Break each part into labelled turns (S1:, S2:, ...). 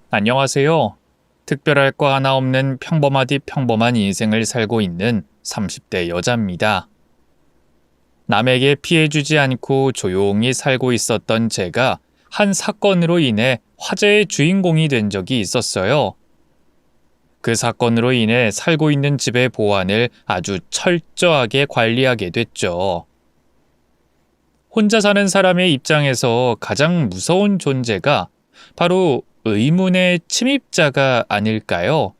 S1: 안녕하세요. 특별할 거 하나 없는 평범하디 평범한 인생을 살고 있는 30대 여자입니다. 남에게 피해주지 않고 조용히 살고 있었던 제가 한 사건으로 인해 화제의 주인공이 된 적이 있었어요. 그 사건으로 인해 살고 있는 집의 보안을 아주 철저하게 관리하게 됐죠. 혼자 사는 사람의 입장에서 가장 무서운 존재가 바로 의문의 침입자가 아닐까요?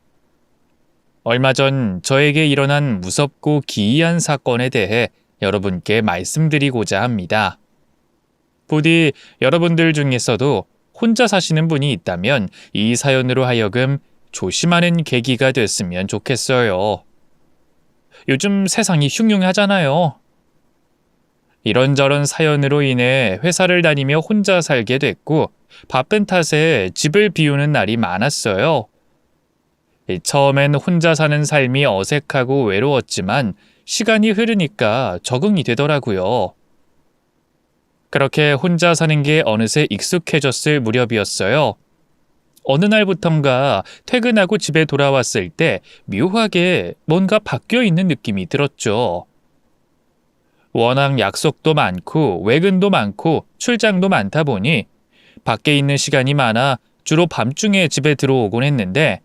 S1: 얼마 전 저에게 일어난 무섭고 기이한 사건에 대해 여러분께 말씀드리고자 합니다. 부디 여러분들 중에서도 혼자 사시는 분이 있다면 이 사연으로 하여금 조심하는 계기가 됐으면 좋겠어요. 요즘 세상이 흉흉하잖아요. 이런저런 사연으로 인해 회사를 다니며 혼자 살게 됐고 바쁜 탓에 집을 비우는 날이 많았어요. 처음엔 혼자 사는 삶이 어색하고 외로웠지만 시간이 흐르니까 적응이 되더라고요. 그렇게 혼자 사는 게 어느새 익숙해졌을 무렵이었어요. 어느 날부턴가 퇴근하고 집에 돌아왔을 때 묘하게 뭔가 바뀌어 있는 느낌이 들었죠. 워낙 약속도 많고 외근도 많고 출장도 많다 보니 밖에 있는 시간이 많아 주로 밤중에 집에 들어오곤 했는데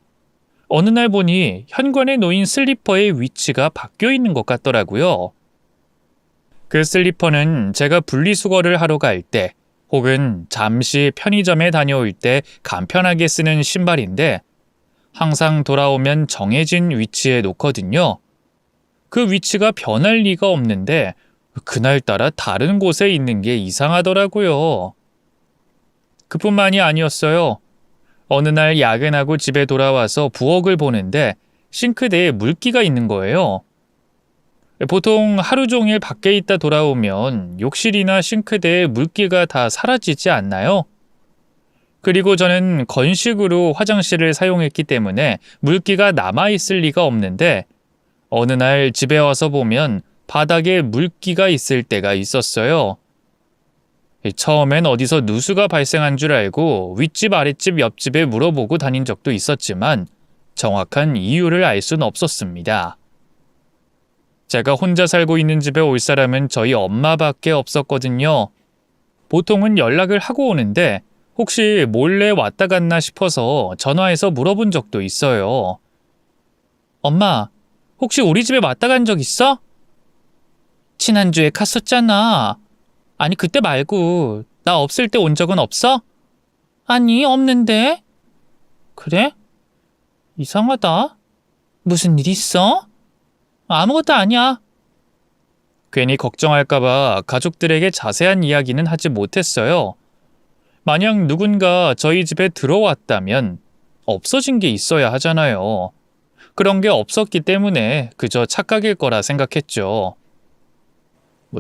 S1: 어느 날 보니 현관에 놓인 슬리퍼의 위치가 바뀌어 있는 것 같더라고요. 그 슬리퍼는 제가 분리수거를 하러 갈 때 혹은 잠시 편의점에 다녀올 때 간편하게 쓰는 신발인데 항상 돌아오면 정해진 위치에 놓거든요. 그 위치가 변할 리가 없는데 그날따라 다른 곳에 있는 게 이상하더라고요. 그뿐만이 아니었어요. 어느 날 야근하고 집에 돌아와서 부엌을 보는데 싱크대에 물기가 있는 거예요. 보통 하루 종일 밖에 있다 돌아오면 욕실이나 싱크대에 물기가 다 사라지지 않나요? 그리고 저는 건식으로 화장실을 사용했기 때문에 물기가 남아있을 리가 없는데 어느 날 집에 와서 보면 바닥에 물기가 있을 때가 있었어요. 처음엔 어디서 누수가 발생한 줄 알고 윗집 아랫집 옆집에 물어보고 다닌 적도 있었지만 정확한 이유를 알 수는 없었습니다. 제가 혼자 살고 있는 집에 올 사람은 저희 엄마밖에 없었거든요. 보통은 연락을 하고 오는데 혹시 몰래 왔다 갔나 싶어서 전화해서 물어본 적도 있어요. 엄마, 혹시 우리 집에 왔다 간 적 있어? 지난주에 갔었잖아. 아니, 그때 말고 나 없을 때 온 적은 없어? 아니, 없는데. 그래? 이상하다. 무슨 일 있어? 아무것도 아니야. 괜히 걱정할까봐 가족들에게 자세한 이야기는 하지 못했어요. 만약 누군가 저희 집에 들어왔다면 없어진 게 있어야 하잖아요. 그런 게 없었기 때문에 그저 착각일 거라 생각했죠.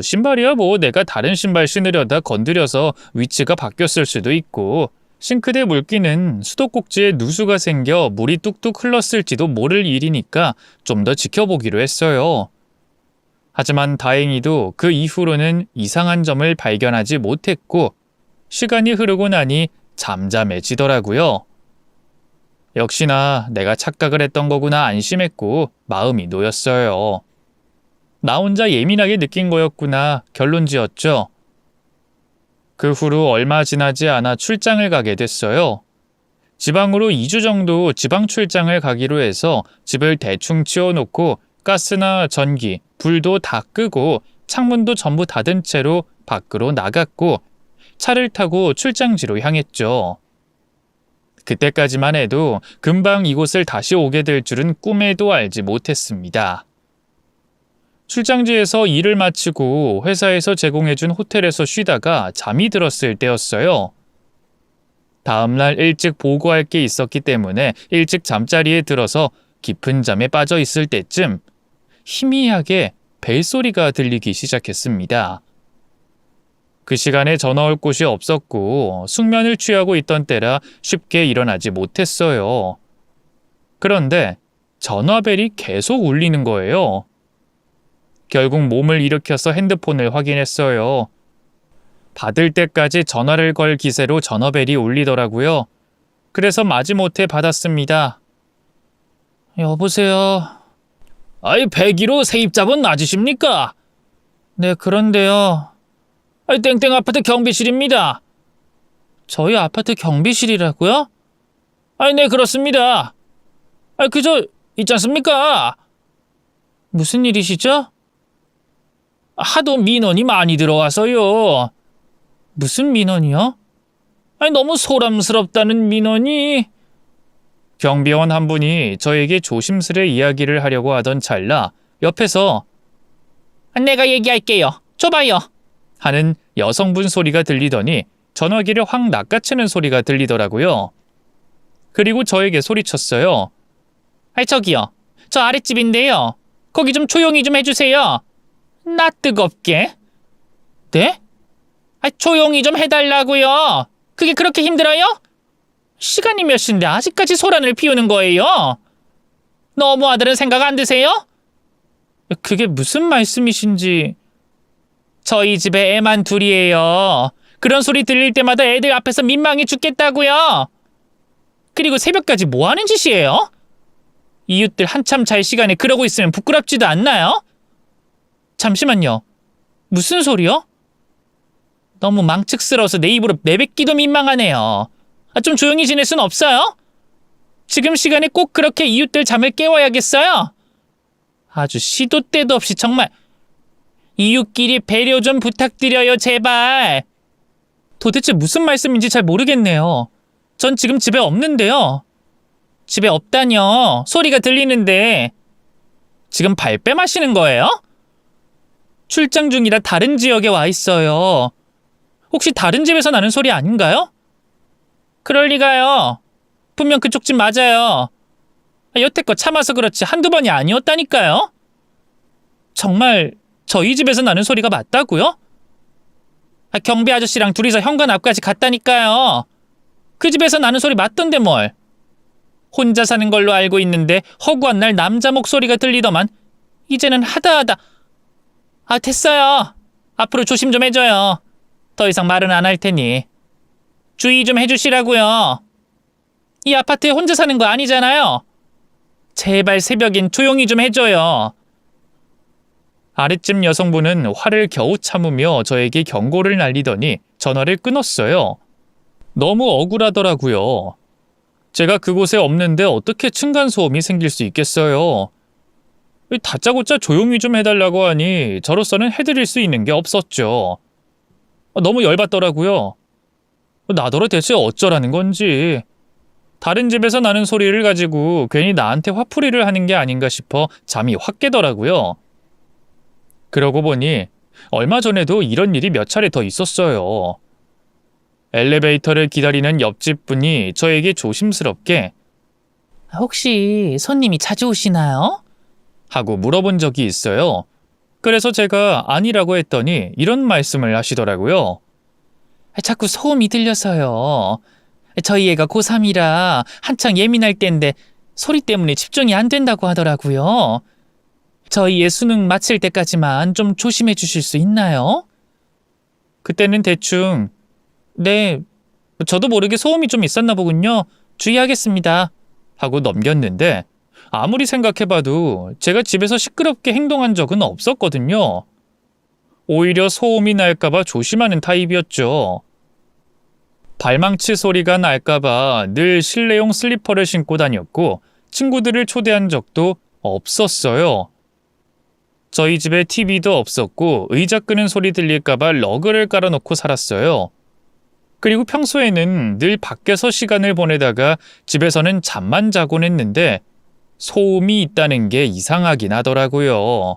S1: 신발이야 내가 다른 신발 신으려다 건드려서 위치가 바뀌었을 수도 있고 싱크대 물기는 수도꼭지에 누수가 생겨 물이 뚝뚝 흘렀을지도 모를 일이니까 좀 더 지켜보기로 했어요. 하지만 다행히도 그 이후로는 이상한 점을 발견하지 못했고 시간이 흐르고 나니 잠잠해지더라고요. 역시나 내가 착각을 했던 거구나 안심했고 마음이 놓였어요. 나 혼자 예민하게 느낀 거였구나 결론 지었죠. 그 후로 얼마 지나지 않아 출장을 가게 됐어요. 지방으로 2주 정도 지방 출장을 가기로 해서 집을 대충 치워놓고 가스나 전기, 불도 다 끄고 창문도 전부 닫은 채로 밖으로 나갔고 차를 타고 출장지로 향했죠. 그때까지만 해도 금방 이곳을 다시 오게 될 줄은 꿈에도 알지 못했습니다. 출장지에서 일을 마치고 회사에서 제공해준 호텔에서 쉬다가 잠이 들었을 때였어요. 다음날 일찍 보고할 게 있었기 때문에 일찍 잠자리에 들어서 깊은 잠에 빠져 있을 때쯤 희미하게 벨소리가 들리기 시작했습니다. 그 시간에 전화 올 곳이 없었고 숙면을 취하고 있던 때라 쉽게 일어나지 못했어요. 그런데 전화벨이 계속 울리는 거예요. 결국 몸을 일으켜서 핸드폰을 확인했어요. 받을 때까지 전화를 걸 기세로 전화벨이 울리더라고요. 그래서 마지못해 받았습니다. 여보세요. 아이, 101호 세입자분 맞으십니까? 네, 그런데요. 아이, 땡땡 아파트 경비실입니다. 저희 아파트 경비실이라고요? 아이, 네, 그렇습니다. 아이, 그저 있지 않습니까? 무슨 일이시죠? 하도 민원이 많이 들어와서요. 무슨 민원이요? 아니, 너무 소란스럽다는 민원이. 경비원 한 분이 저에게 조심스레 이야기를 하려고 하던 찰나 옆에서 내가 얘기할게요. 줘봐요. 하는 여성분 소리가 들리더니 전화기를 확 낚아채는 소리가 들리더라고요. 그리고 저에게 소리쳤어요. 아이, 저기요. 저 아랫집인데요. 거기 좀 조용히 좀 해주세요. 나 뜨겁게. 네? 아, 조용히 좀 해달라고요. 그게 그렇게 힘들어요? 시간이 몇 시인데 아직까지 소란을 피우는 거예요? 너무하다는 생각 안 드세요? 그게 무슨 말씀이신지. 저희 집에 애만 둘이에요. 그런 소리 들릴 때마다 애들 앞에서 민망해 죽겠다고요. 그리고 새벽까지 뭐 하는 짓이에요? 이웃들 한참 잘 시간에 그러고 있으면 부끄럽지도 않나요? 잠시만요. 무슨 소리요? 너무 망측스러워서 내 입으로 내뱉기도 민망하네요. 좀 조용히 지낼 순 없어요? 지금 시간에 꼭 그렇게 이웃들 잠을 깨워야겠어요? 아주 시도 때도 없이 정말. 이웃끼리 배려 좀 부탁드려요, 제발. 도대체 무슨 말씀인지 잘 모르겠네요. 전 지금 집에 없는데요. 집에 없다뇨. 소리가 들리는데. 지금 발뺌하시는 거예요? 출장 중이라 다른 지역에 와 있어요. 혹시 다른 집에서 나는 소리 아닌가요? 그럴 리가요. 분명 그쪽 집 맞아요. 여태껏 참아서 그렇지 한두 번이 아니었다니까요. 정말 저희 집에서 나는 소리가 맞다고요? 경비 아저씨랑 둘이서 현관 앞까지 갔다니까요. 그 집에서 나는 소리 맞던데 뭘. 혼자 사는 걸로 알고 있는데 허구한 날 남자 목소리가 들리더만 이제는 하다하다. 됐어요. 앞으로 조심 좀 해줘요. 더 이상 말은 안 할 테니. 주의 좀 해주시라고요. 이 아파트에 혼자 사는 거 아니잖아요. 제발 새벽엔 조용히 좀 해줘요. 아랫집 여성분은 화를 겨우 참으며 저에게 경고를 날리더니 전화를 끊었어요. 너무 억울하더라고요. 제가 그곳에 없는데 어떻게 층간소음이 생길 수 있겠어요. 다짜고짜 조용히 좀 해달라고 하니 저로서는 해드릴 수 있는 게 없었죠. 너무 열받더라고요. 나더러 대체 어쩌라는 건지. 다른 집에서 나는 소리를 가지고 괜히 나한테 화풀이를 하는 게 아닌가 싶어 잠이 확 깨더라고요. 그러고 보니 얼마 전에도 이런 일이 몇 차례 더 있었어요. 엘리베이터를 기다리는 옆집 분이 저에게 조심스럽게 혹시 손님이 자주 오시나요? 하고 물어본 적이 있어요. 그래서 제가 아니라고 했더니 이런 말씀을 하시더라고요. 자꾸 소음이 들려서요. 저희 애가 고3이라 한창 예민할 때인데 소리 때문에 집중이 안 된다고 하더라고요. 저희 애 수능 마칠 때까지만 좀 조심해 주실 수 있나요? 그때는 대충 네, 저도 모르게 소음이 좀 있었나 보군요. 주의하겠습니다. 하고 넘겼는데 아무리 생각해봐도 제가 집에서 시끄럽게 행동한 적은 없었거든요. 오히려 소음이 날까봐 조심하는 타입이었죠. 발망치 소리가 날까봐 늘 실내용 슬리퍼를 신고 다녔고 친구들을 초대한 적도 없었어요. 저희 집에 TV도 없었고 의자 끄는 소리 들릴까봐 러그를 깔아놓고 살았어요. 그리고 평소에는 늘 밖에서 시간을 보내다가 집에서는 잠만 자곤 했는데 소음이 있다는 게 이상하긴 하더라고요.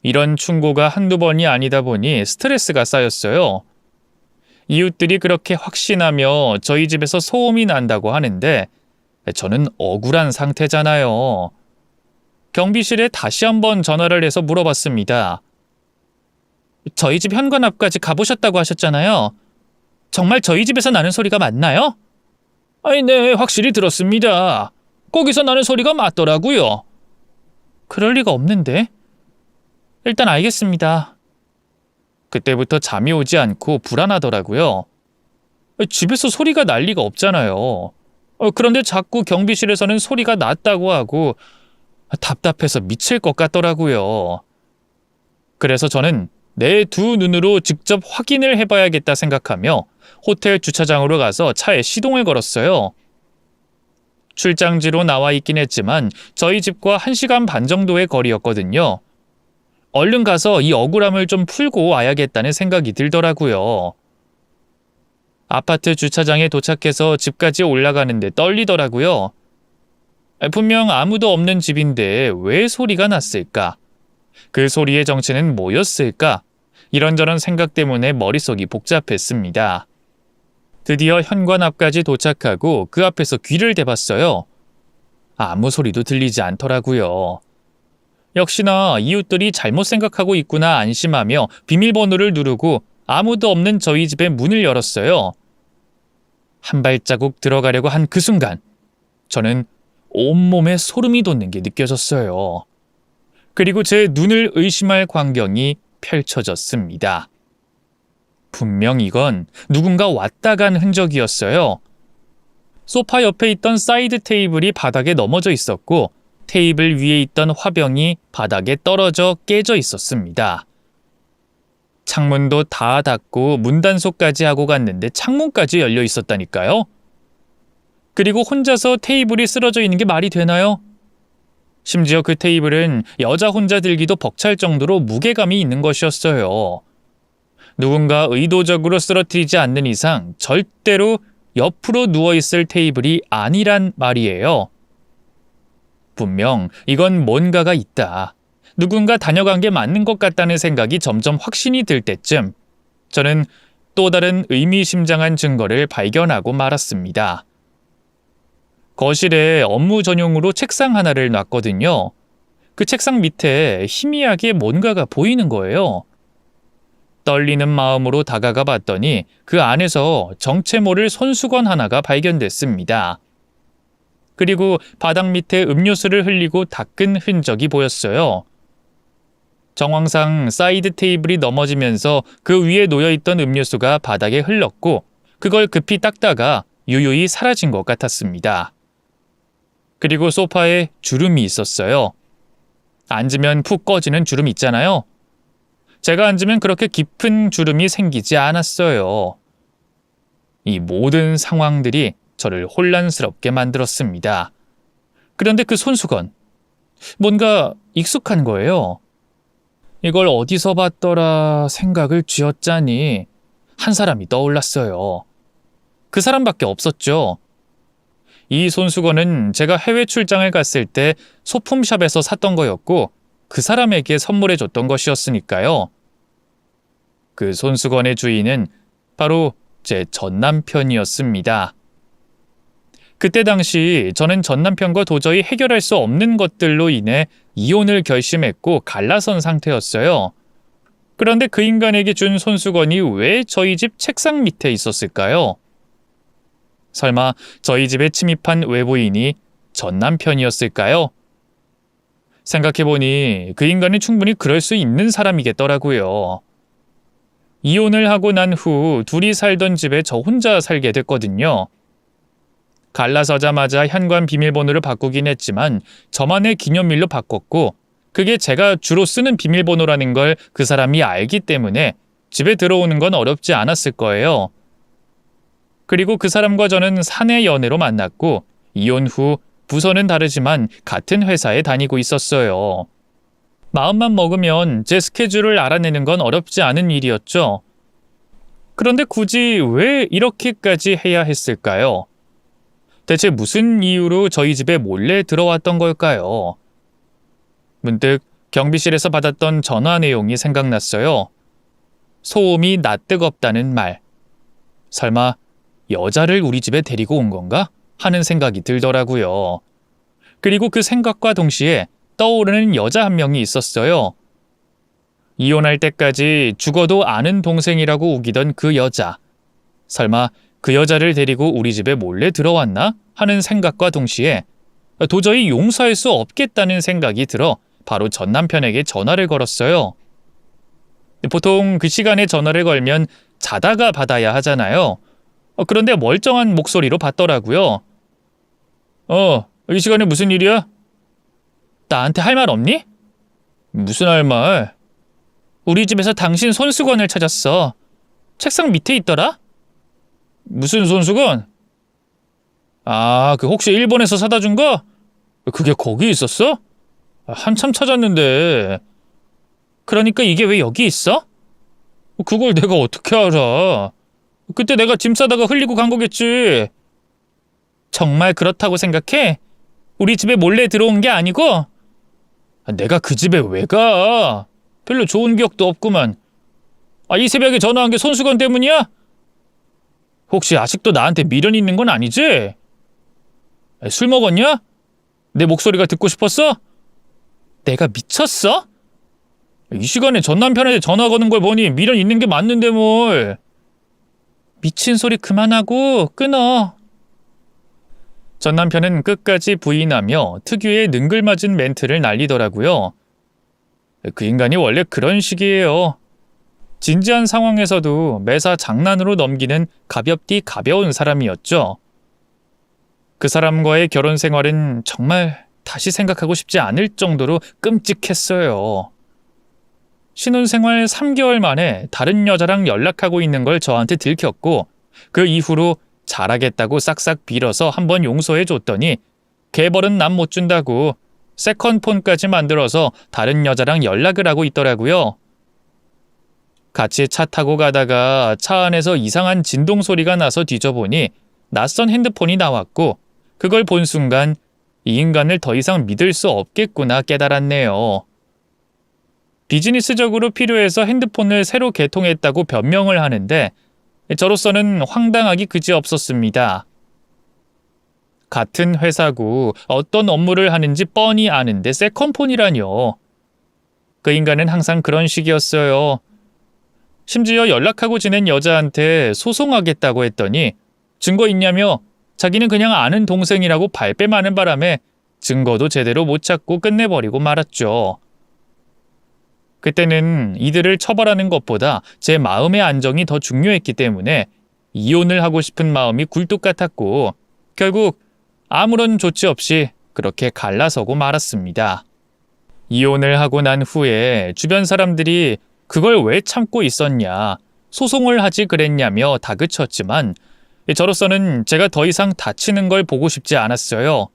S1: 이런 충고가 한두 번이 아니다 보니 스트레스가 쌓였어요. 이웃들이 그렇게 확신하며 저희 집에서 소음이 난다고 하는데 저는 억울한 상태잖아요. 경비실에 다시 한번 전화를 해서 물어봤습니다. 저희 집 현관 앞까지 가보셨다고 하셨잖아요. 정말 저희 집에서 나는 소리가 맞나요? 네, 확실히 들었습니다. 거기서 나는 소리가 맞더라고요. 그럴 리가 없는데. 일단 알겠습니다. 그때부터 잠이 오지 않고 불안하더라고요. 집에서 소리가 날 리가 없잖아요. 그런데 자꾸 경비실에서는 소리가 났다고 하고 답답해서 미칠 것 같더라고요. 그래서 저는 내 두 눈으로 직접 확인을 해봐야겠다 생각하며 호텔 주차장으로 가서 차에 시동을 걸었어요. 출장지로 나와 있긴 했지만 저희 집과 1시간 반 정도의 거리였거든요. 얼른 가서 이 억울함을 좀 풀고 와야겠다는 생각이 들더라고요. 아파트 주차장에 도착해서 집까지 올라가는데 떨리더라고요. 분명 아무도 없는 집인데 왜 소리가 났을까? 그 소리의 정체는 뭐였을까? 이런저런 생각 때문에 머릿속이 복잡했습니다. 드디어 현관 앞까지 도착하고 그 앞에서 귀를 대봤어요. 아무 소리도 들리지 않더라고요. 역시나 이웃들이 잘못 생각하고 있구나 안심하며 비밀번호를 누르고 아무도 없는 저희 집의 문을 열었어요. 한 발자국 들어가려고 한 그 순간 저는 온몸에 소름이 돋는 게 느껴졌어요. 그리고 제 눈을 의심할 광경이 펼쳐졌습니다. 분명 이건 누군가 왔다 간 흔적이었어요. 소파 옆에 있던 사이드 테이블이 바닥에 넘어져 있었고 테이블 위에 있던 화병이 바닥에 떨어져 깨져 있었습니다. 창문도 다 닫고 문단속까지 하고 갔는데 창문까지 열려 있었다니까요. 그리고 혼자서 테이블이 쓰러져 있는 게 말이 되나요? 심지어 그 테이블은 여자 혼자 들기도 벅찰 정도로 무게감이 있는 것이었어요. 누군가 의도적으로 쓰러뜨리지 않는 이상 절대로 옆으로 누워있을 테이블이 아니란 말이에요. 분명 이건 뭔가가 있다. 누군가 다녀간 게 맞는 것 같다는 생각이 점점 확신이 들 때쯤 저는 또 다른 의미심장한 증거를 발견하고 말았습니다. 거실에 업무 전용으로 책상 하나를 놨거든요. 그 책상 밑에 희미하게 뭔가가 보이는 거예요. 떨리는 마음으로 다가가 봤더니 그 안에서 정체 모를 손수건 하나가 발견됐습니다. 그리고 바닥 밑에 음료수를 흘리고 닦은 흔적이 보였어요. 정황상 사이드 테이블이 넘어지면서 그 위에 놓여있던 음료수가 바닥에 흘렀고 그걸 급히 닦다가 유유히 사라진 것 같았습니다. 그리고 소파에 주름이 있었어요. 앉으면 푹 꺼지는 주름 있잖아요. 제가 앉으면 그렇게 깊은 주름이 생기지 않았어요. 이 모든 상황들이 저를 혼란스럽게 만들었습니다. 그런데 그 손수건, 뭔가 익숙한 거예요. 이걸 어디서 봤더라 생각을 쥐어짜니 한 사람이 떠올랐어요. 그 사람밖에 없었죠. 이 손수건은 제가 해외 출장을 갔을 때 소품샵에서 샀던 거였고 그 사람에게 선물해 줬던 것이었으니까요. 그 손수건의 주인은 바로 제 전남편이었습니다. 그때 당시 저는 전남편과 도저히 해결할 수 없는 것들로 인해 이혼을 결심했고 갈라선 상태였어요. 그런데 그 인간에게 준 손수건이 왜 저희 집 책상 밑에 있었을까요? 설마 저희 집에 침입한 외부인이 전남편이었을까요? 생각해보니 그 인간은 충분히 그럴 수 있는 사람이겠더라고요. 이혼을 하고 난 후 둘이 살던 집에 저 혼자 살게 됐거든요. 갈라서자마자 현관 비밀번호를 바꾸긴 했지만 저만의 기념일로 바꿨고 그게 제가 주로 쓰는 비밀번호라는 걸 그 사람이 알기 때문에 집에 들어오는 건 어렵지 않았을 거예요. 그리고 그 사람과 저는 사내 연애로 만났고 이혼 후 부서는 다르지만 같은 회사에 다니고 있었어요. 마음만 먹으면 제 스케줄을 알아내는 건 어렵지 않은 일이었죠. 그런데 굳이 왜 이렇게까지 해야 했을까요? 대체 무슨 이유로 저희 집에 몰래 들어왔던 걸까요? 문득 경비실에서 받았던 전화 내용이 생각났어요. 소음이 낯뜨겁다는 말. 설마 여자를 우리 집에 데리고 온 건가? 하는 생각이 들더라고요. 그리고 그 생각과 동시에 떠오르는 여자 한 명이 있었어요. 이혼할 때까지 죽어도 아는 동생이라고 우기던 그 여자. 설마 그 여자를 데리고 우리 집에 몰래 들어왔나? 하는 생각과 동시에 도저히 용서할 수 없겠다는 생각이 들어 바로 전 남편에게 전화를 걸었어요. 보통 그 시간에 전화를 걸면 자다가 받아야 하잖아요. 그런데 멀쩡한 목소리로 받더라고요. 이 시간에 무슨 일이야? 나한테 할 말 없니? 무슨 할 말? 우리 집에서 당신 손수건을 찾았어. 책상 밑에 있더라? 무슨 손수건? 그 혹시 일본에서 사다 준 거? 그게 거기 있었어? 한참 찾았는데. 그러니까 이게 왜 여기 있어? 그걸 내가 어떻게 알아? 그때 내가 짐 싸다가 흘리고 간 거겠지. 정말 그렇다고 생각해? 우리 집에 몰래 들어온 게 아니고? 내가 그 집에 왜 가? 별로 좋은 기억도 없구만. 이 새벽에 전화한 게 손수건 때문이야? 혹시 아직도 나한테 미련 있는 건 아니지? 술 먹었냐? 내 목소리가 듣고 싶었어? 내가 미쳤어? 이 시간에 전 남편한테 전화 거는 걸 보니 미련 있는 게 맞는데 뭘. 미친 소리 그만하고 끊어. 전 남편은 끝까지 부인하며 특유의 능글맞은 멘트를 날리더라고요. 그 인간이 원래 그런 식이에요. 진지한 상황에서도 매사 장난으로 넘기는 가볍디 가벼운 사람이었죠. 그 사람과의 결혼 생활은 정말 다시 생각하고 싶지 않을 정도로 끔찍했어요. 신혼생활 3개월 만에 다른 여자랑 연락하고 있는 걸 저한테 들켰고 그 이후로 잘하겠다고 싹싹 빌어서 한번 용서해 줬더니 개벌은 남 못 준다고 세컨폰까지 만들어서 다른 여자랑 연락을 하고 있더라고요. 같이 차 타고 가다가 차 안에서 이상한 진동 소리가 나서 뒤져보니 낯선 핸드폰이 나왔고 그걸 본 순간 이 인간을 더 이상 믿을 수 없겠구나 깨달았네요. 비즈니스적으로 필요해서 핸드폰을 새로 개통했다고 변명을 하는데 저로서는 황당하기 그지없었습니다. 같은 회사고 어떤 업무를 하는지 뻔히 아는데 세컨폰이라뇨. 그 인간은 항상 그런 식이었어요. 심지어 연락하고 지낸 여자한테 소송하겠다고 했더니 증거 있냐며 자기는 그냥 아는 동생이라고 발뺌하는 바람에 증거도 제대로 못 찾고 끝내버리고 말았죠. 그때는 이들을 처벌하는 것보다 제 마음의 안정이 더 중요했기 때문에 이혼을 하고 싶은 마음이 굴뚝 같았고 결국 아무런 조치 없이 그렇게 갈라서고 말았습니다. 이혼을 하고 난 후에 주변 사람들이 그걸 왜 참고 있었냐, 소송을 하지 그랬냐며 다그쳤지만 저로서는 제가 더 이상 다치는 걸 보고 싶지 않았어요.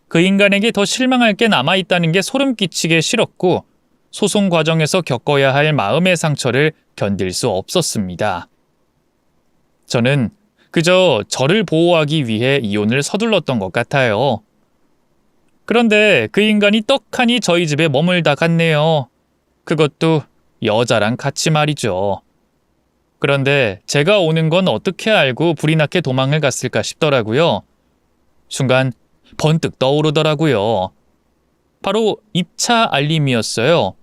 S1: 그 인간에게 더 실망할 게 남아있다는 게 소름 끼치게 싫었고 소송 과정에서 겪어야 할 마음의 상처를 견딜 수 없었습니다. 저는 그저 저를 보호하기 위해 이혼을 서둘렀던 것 같아요. 그런데 그 인간이 떡하니 저희 집에 머물다 갔네요. 그것도 여자랑 같이 말이죠. 그런데 제가 오는 건 어떻게 알고 불이 나게 도망을 갔을까 싶더라고요. 순간 번뜩 떠오르더라고요. 바로 입차 알림이었어요.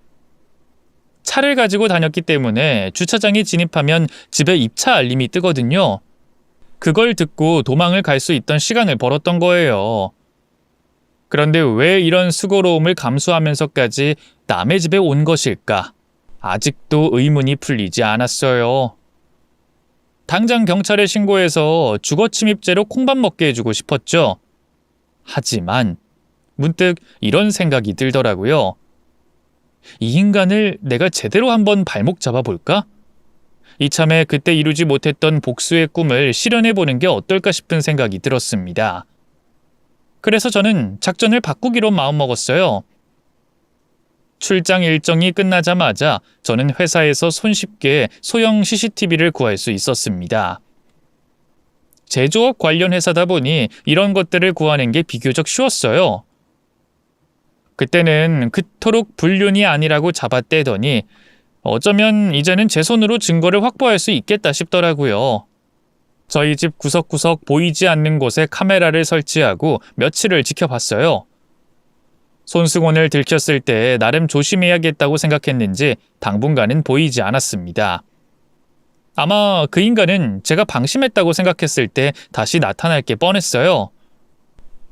S1: 차를 가지고 다녔기 때문에 주차장에 진입하면 집에 입차 알림이 뜨거든요. 그걸 듣고 도망을 갈 수 있던 시간을 벌었던 거예요. 그런데 왜 이런 수고로움을 감수하면서까지 남의 집에 온 것일까? 아직도 의문이 풀리지 않았어요. 당장 경찰에 신고해서 주거침입죄로 콩밥 먹게 해주고 싶었죠. 하지만 문득 이런 생각이 들더라고요. 이 인간을 내가 제대로 한번 발목 잡아볼까? 이참에 그때 이루지 못했던 복수의 꿈을 실현해보는 게 어떨까 싶은 생각이 들었습니다. 그래서 저는 작전을 바꾸기로 마음먹었어요. 출장 일정이 끝나자마자 저는 회사에서 손쉽게 소형 CCTV를 구할 수 있었습니다. 제조업 관련 회사다 보니 이런 것들을 구하는 게 비교적 쉬웠어요. 그때는 그토록 불륜이 아니라고 잡아떼더니 어쩌면 이제는 제 손으로 증거를 확보할 수 있겠다 싶더라고요. 저희 집 구석구석 보이지 않는 곳에 카메라를 설치하고 며칠을 지켜봤어요. 손수건을 들켰을 때 나름 조심해야겠다고 생각했는지 당분간은 보이지 않았습니다. 아마 그 인간은 제가 방심했다고 생각했을 때 다시 나타날 게 뻔했어요.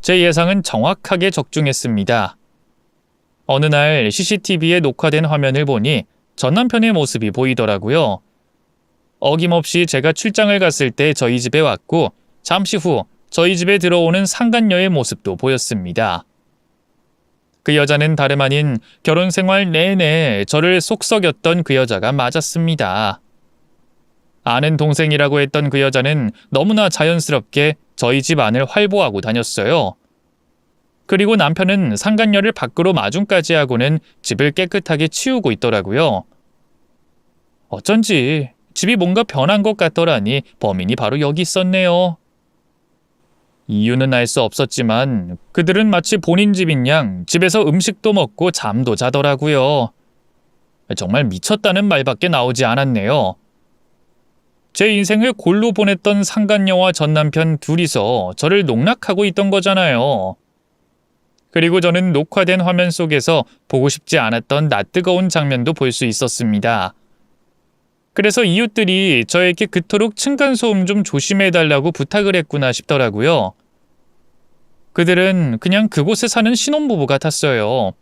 S1: 제 예상은 정확하게 적중했습니다. 어느 날 CCTV에 녹화된 화면을 보니 전 남편의 모습이 보이더라고요. 어김없이 제가 출장을 갔을 때 저희 집에 왔고 잠시 후 저희 집에 들어오는 상간녀의 모습도 보였습니다. 그 여자는 다름 아닌 결혼 생활 내내 저를 속썩였던 그 여자가 맞았습니다. 아는 동생이라고 했던 그 여자는 너무나 자연스럽게 저희 집 안을 활보하고 다녔어요. 그리고 남편은 상간녀를 밖으로 마중까지 하고는 집을 깨끗하게 치우고 있더라고요. 어쩐지 집이 뭔가 변한 것 같더라니 범인이 바로 여기 있었네요. 이유는 알 수 없었지만 그들은 마치 본인 집인 양 집에서 음식도 먹고 잠도 자더라고요. 정말 미쳤다는 말밖에 나오지 않았네요. 제 인생을 골로 보냈던 상간녀와 전남편 둘이서 저를 농락하고 있던 거잖아요. 그리고 저는 녹화된 화면 속에서 보고 싶지 않았던 낯뜨거운 장면도 볼 수 있었습니다. 그래서 이웃들이 저에게 그토록 층간소음 좀 조심해달라고 부탁을 했구나 싶더라고요. 그들은 그냥 그곳에 사는 신혼부부 같았어요.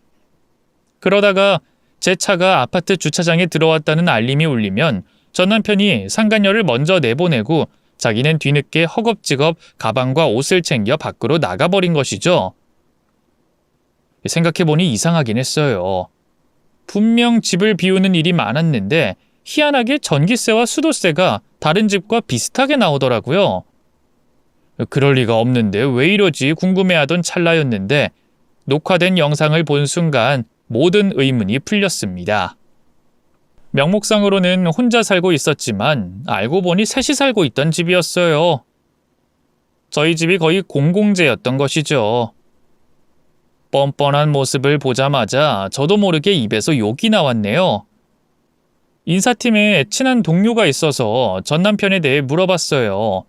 S1: 그러다가 제 차가 아파트 주차장에 들어왔다는 알림이 울리면 전 남편이 상간녀를 먼저 내보내고 자기는 뒤늦게 허겁지겁 가방과 옷을 챙겨 밖으로 나가버린 것이죠. 생각해보니 이상하긴 했어요. 분명 집을 비우는 일이 많았는데 희한하게 전기세와 수도세가 다른 집과 비슷하게 나오더라고요. 그럴 리가 없는데 왜 이러지 궁금해하던 찰나였는데 녹화된 영상을 본 순간 모든 의문이 풀렸습니다. 명목상으로는 혼자 살고 있었지만 알고 보니 셋이 살고 있던 집이었어요. 저희 집이 거의 공공재였던 것이죠. 뻔뻔한 모습을 보자마자 저도 모르게 입에서 욕이 나왔네요. 인사팀에 친한 동료가 있어서 전 남편에 대해 물어봤어요.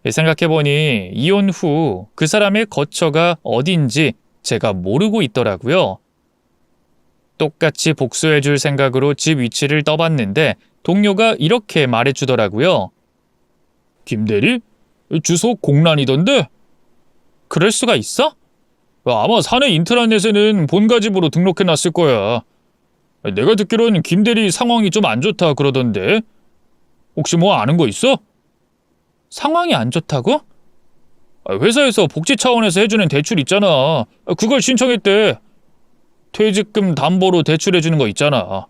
S1: 생각해보니 이혼 후 그 사람의 거처가 어딘지 제가 모르고 있더라고요. 똑같이 복수해줄 생각으로 집 위치를 떠봤는데 동료가 이렇게 말해주더라고요. 김대리? 주소 공란이던데? 그럴 수가 있어? 아마 사내 인트라넷에는 본가 집으로 등록해놨을 거야. 내가 듣기로는 김대리 상황이 좀 안 좋다 그러던데. 혹시 뭐 아는 거 있어? 상황이 안 좋다고? 회사에서 복지 차원에서 해주는 대출 있잖아. 그걸 신청했대. 퇴직금 담보로 대출해주는 거 있잖아.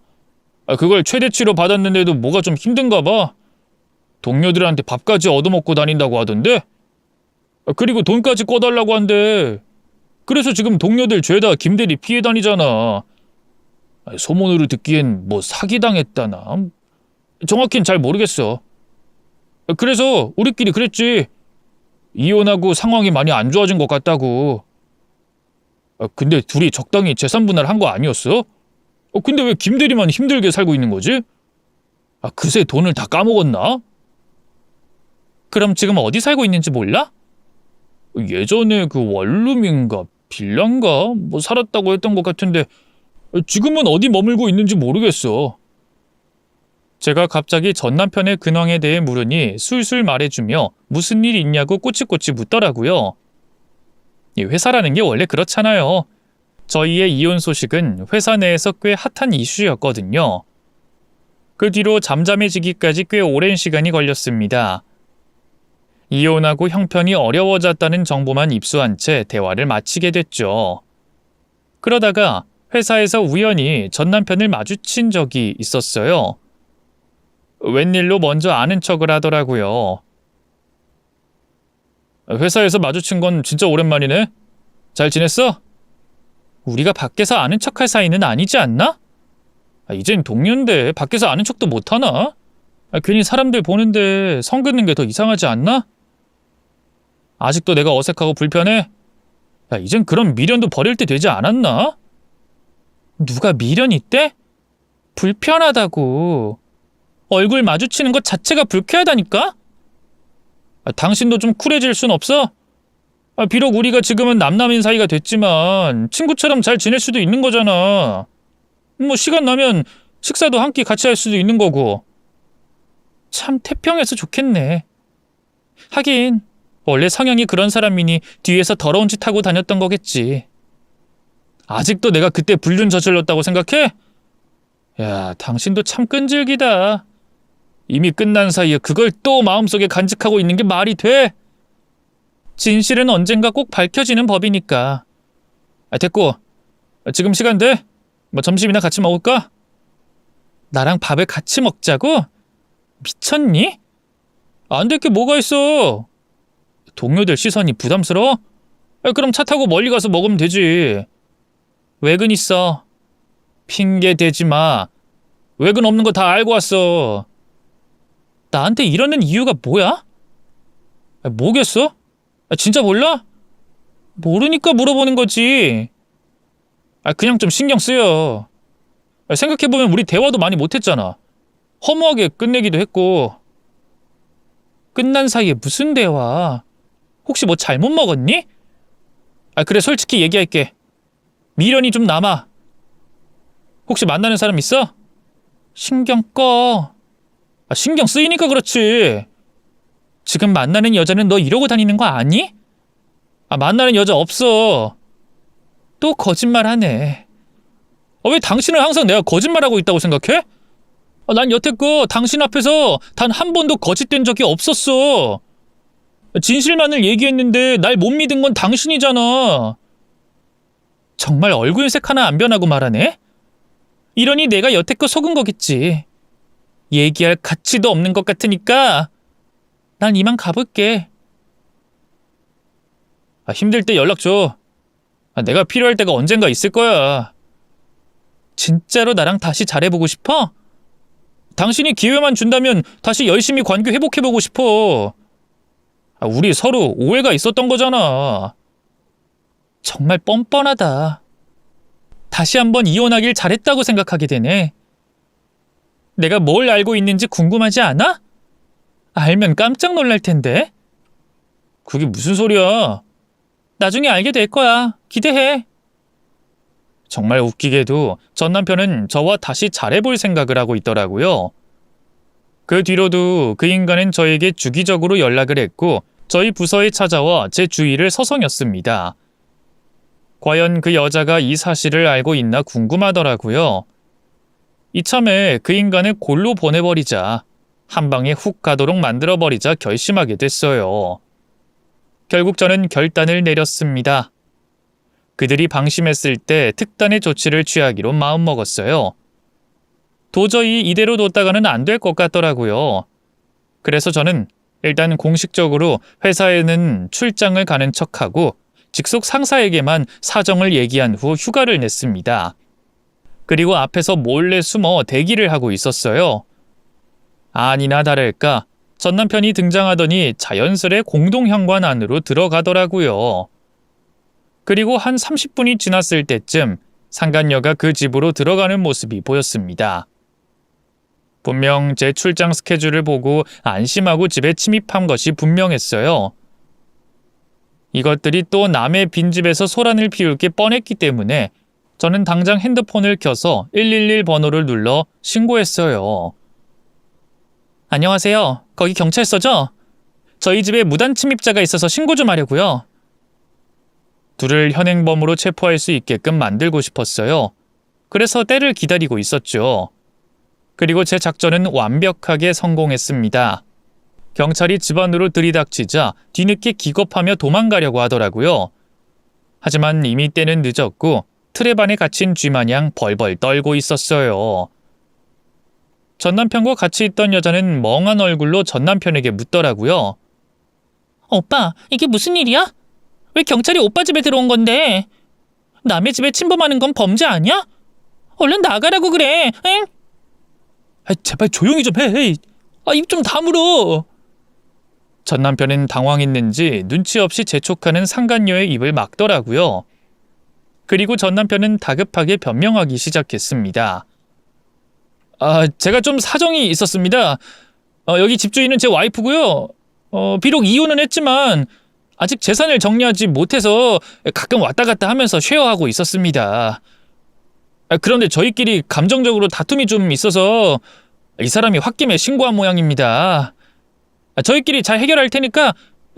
S1: 그걸 최대치로 받았는데도 뭐가 좀 힘든가 봐. 동료들한테 밥까지 얻어먹고 다닌다고 하던데. 그리고 돈까지 꺼달라고 한대. 그래서 지금 동료들 죄다 김대리 피해 다니잖아. 소문으로 듣기엔 뭐 사기당했다나. 정확히는 잘 모르겠어. 그래서 우리끼리 그랬지. 이혼하고 상황이 많이 안 좋아진 것 같다고. 근데 둘이 적당히 재산분할 한 거 아니었어? 근데 왜 김대리만 힘들게 살고 있는 거지? 그새 돈을 다 까먹었나? 그럼 지금 어디 살고 있는지 몰라? 예전에 그 원룸인가 빌라인가 뭐 살았다고 했던 것 같은데 지금은 어디 머물고 있는지 모르겠어. 제가 갑자기 전 남편의 근황에 대해 물으니 술술 말해주며 무슨 일 있냐고 꼬치꼬치 묻더라고요. 이 회사라는 게 원래 그렇잖아요. 저희의 이혼 소식은 회사 내에서 꽤 핫한 이슈였거든요. 그 뒤로 잠잠해지기까지 꽤 오랜 시간이 걸렸습니다. 이혼하고 형편이 어려워졌다는 정보만 입수한 채 대화를 마치게 됐죠. 그러다가 회사에서 우연히 전 남편을 마주친 적이 있었어요. 웬일로 먼저 아는 척을 하더라고요. 회사에서 마주친 건 진짜 오랜만이네. 잘 지냈어? 우리가 밖에서 아는 척할 사이는 아니지 않나? 이젠 동료인데 밖에서 아는 척도 못하나? 괜히 사람들 보는데 성 긋는 게 더 이상하지 않나? 아직도 내가 어색하고 불편해? 이젠 그런 미련도 버릴 때 되지 않았나? 누가 미련이 있대? 불편하다고. 얼굴 마주치는 것 자체가 불쾌하다니까? 당신도 좀 쿨해질 순 없어? 비록 우리가 지금은 남남인 사이가 됐지만 친구처럼 잘 지낼 수도 있는 거잖아. 뭐 시간 나면 식사도 한 끼 같이 할 수도 있는 거고. 참 태평해서 좋겠네. 하긴 원래 성향이 그런 사람이니 뒤에서 더러운 짓 하고 다녔던 거겠지. 아직도 내가 그때 불륜 저질렀다고 생각해? 야, 당신도 참 끈질기다. 이미 끝난 사이에 그걸 또 마음속에 간직하고 있는 게 말이 돼? 진실은 언젠가 꼭 밝혀지는 법이니까. 됐고, 지금 시간 돼? 뭐 점심이나 같이 먹을까? 나랑 밥을 같이 먹자고? 미쳤니? 안 될 게 뭐가 있어? 동료들 시선이 부담스러워? 그럼 차 타고 멀리 가서 먹으면 되지. 외근 있어. 핑계 대지 마. 외근 없는 거 다 알고 왔어. 나한테 이러는 이유가 뭐야? 뭐겠어? 진짜 몰라? 모르니까 물어보는 거지. 그냥 좀 신경 쓰여. 생각해보면 우리 대화도 많이 못했잖아. 허무하게 끝내기도 했고. 끝난 사이에 무슨 대화? 혹시 뭐 잘못 먹었니? 그래, 솔직히 얘기할게. 미련이 좀 남아. 혹시 만나는 사람 있어? 신경 꺼. 신경 쓰이니까 그렇지. 지금 만나는 여자는 너 이러고 다니는 거 아니? 만나는 여자 없어. 또 거짓말하네. 왜 당신은 항상 내가 거짓말하고 있다고 생각해? 난 여태껏 당신 앞에서 단 한 번도 거짓된 적이 없었어. 진실만을 얘기했는데 날 못 믿은 건 당신이잖아. 정말 얼굴색 하나 안 변하고 말하네? 이러니 내가 여태껏 속은 거겠지. 얘기할 가치도 없는 것 같으니까 난 이만 가볼게. 힘들 때 연락 줘. 내가 필요할 때가 언젠가 있을 거야. 진짜로 나랑 다시 잘해보고 싶어? 당신이 기회만 준다면 다시 열심히 관계 회복해보고 싶어. 우리 서로 오해가 있었던 거잖아. 정말 뻔뻔하다. 다시 한번 이혼하길 잘했다고 생각하게 되네. 내가 뭘 알고 있는지 궁금하지 않아? 알면 깜짝 놀랄 텐데. 그게 무슨 소리야? 나중에 알게 될 거야. 기대해. 정말 웃기게도 전 남편은 저와 다시 잘해볼 생각을 하고 있더라고요. 그 뒤로도 그 인간은 저에게 주기적으로 연락을 했고 저희 부서에 찾아와 제 주의를 서성였습니다. 과연 그 여자가 이 사실을 알고 있나 궁금하더라고요. 이참에 그 인간을 골로 보내버리자, 한 방에 훅 가도록 만들어버리자 결심하게 됐어요. 결국 저는 결단을 내렸습니다. 그들이 방심했을 때 특단의 조치를 취하기로 마음먹었어요. 도저히 이대로 뒀다가는 안 될 것 같더라고요. 그래서 저는 일단 공식적으로 회사에는 출장을 가는 척하고 직속 상사에게만 사정을 얘기한 후 휴가를 냈습니다. 그리고 앞에서 몰래 숨어 대기를 하고 있었어요. 아니나 다를까 전 남편이 등장하더니 자연스레 공동현관 안으로 들어가더라고요. 그리고 한 30분이 지났을 때쯤 상간녀가 그 집으로 들어가는 모습이 보였습니다. 분명 제 출장 스케줄을 보고 안심하고 집에 침입한 것이 분명했어요. 이것들이 또 남의 빈집에서 소란을 피울 게 뻔했기 때문에 저는 당장 핸드폰을 켜서 111 번호를 눌러 신고했어요. 안녕하세요. 거기 경찰서죠? 저희 집에 무단 침입자가 있어서 신고 좀 하려고요. 둘을 현행범으로 체포할 수 있게끔 만들고 싶었어요. 그래서 때를 기다리고 있었죠. 그리고 제 작전은 완벽하게 성공했습니다. 경찰이 집 안으로 들이닥치자 뒤늦게 기겁하며 도망가려고 하더라고요. 하지만 이미 때는 늦었고 트랩 안에 갇힌 쥐마냥 벌벌 떨고 있었어요. 전 남편과 같이 있던 여자는 멍한 얼굴로 전 남편에게 묻더라고요. 오빠, 이게 무슨 일이야? 왜 경찰이 오빠 집에 들어온 건데? 남의 집에 침범하는 건 범죄 아니야? 얼른 나가라고 그래, 응? 제발 조용히 좀 해. 입 좀 다물어. 전 남편은 당황했는지 눈치 없이 재촉하는 상간녀의 입을 막더라고요. 그리고 전 남편은 다급하게 변명하기 시작했습니다. 제가 좀 사정이 있었습니다. 여기 집주인은 제 와이프고요. 비록 이혼은 했지만 아직 재산을 정리하지 못해서 가끔 왔다 갔다 하면서 쉐어하고 있었습니다. 그런데 저희끼리 감정적으로 다툼이 좀 있어서 이 사람이 홧김에 신고한 모양입니다. 저희끼리 잘 해결할 테니까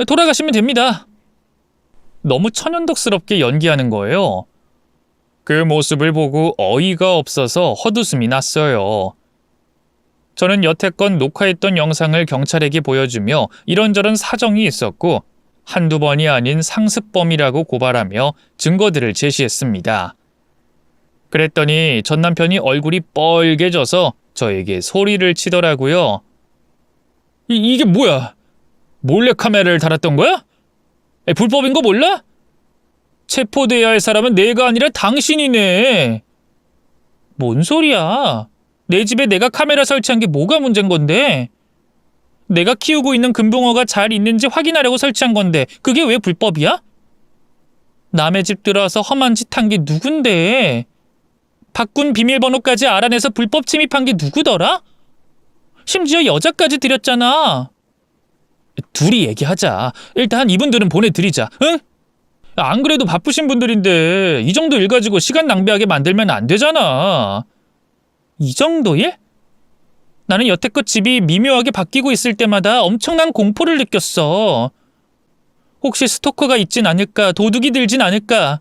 S1: 돌아가시면 됩니다. 너무 천연덕스럽게 연기하는 거예요. 그 모습을 보고 어이가 없어서 헛웃음이 났어요. 저는 여태껏 녹화했던 영상을 경찰에게 보여주며 이런저런 사정이 있었고 한두 번이 아닌 상습범이라고 고발하며 증거들을 제시했습니다. 그랬더니 전 남편이 얼굴이 뻘개져서 저에게 소리를 치더라고요. 이게 뭐야? 몰래카메라를 달았던 거야? 불법인 거 몰라? 체포돼야 할 사람은 내가 아니라 당신이네. 뭔 소리야? 내 집에 내가 카메라 설치한 게 뭐가 문제인 건데? 내가 키우고 있는 금붕어가 잘 있는지 확인하려고 설치한 건데 그게 왜 불법이야? 남의 집 들어와서 험한 짓 한 게 누군데? 바꾼 비밀번호까지 알아내서 불법 침입한 게 누구더라? 심지어 여자까지 들였잖아. 둘이 얘기하자. 일단 이분들은 보내드리자. 응? 안 그래도 바쁘신 분들인데 이 정도 일 가지고 시간 낭비하게 만들면 안 되잖아. 이 정도 일? 나는 여태껏 집이 미묘하게 바뀌고 있을 때마다 엄청난 공포를 느꼈어. 혹시 스토커가 있진 않을까, 도둑이 들진 않을까,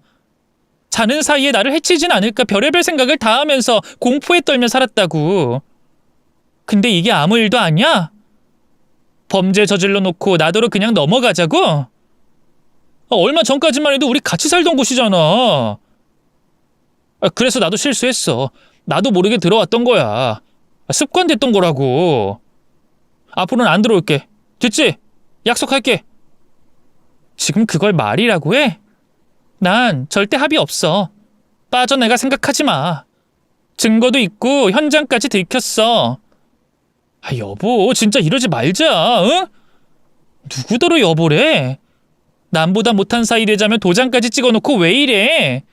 S1: 자는 사이에 나를 해치진 않을까 별의별 생각을 다 하면서 공포에 떨며 살았다고. 근데 이게 아무 일도 아니야? 범죄 저질러 놓고 나더러 그냥 넘어가자고? 얼마 전까지만 해도 우리 같이 살던 곳이잖아. 그래서 나도 실수했어. 나도 모르게 들어왔던 거야. 습관됐던 거라고. 앞으로는 안 들어올게. 됐지? 약속할게. 지금 그걸 말이라고 해? 난 절대 합의 없어. 빠져나가 생각하지 마. 증거도 있고 현장까지 들켰어. 여보, 진짜 이러지 말자, 응? 누구더러 여보래? 남보다 못한 사이 되자면 도장까지 찍어놓고 왜 이래?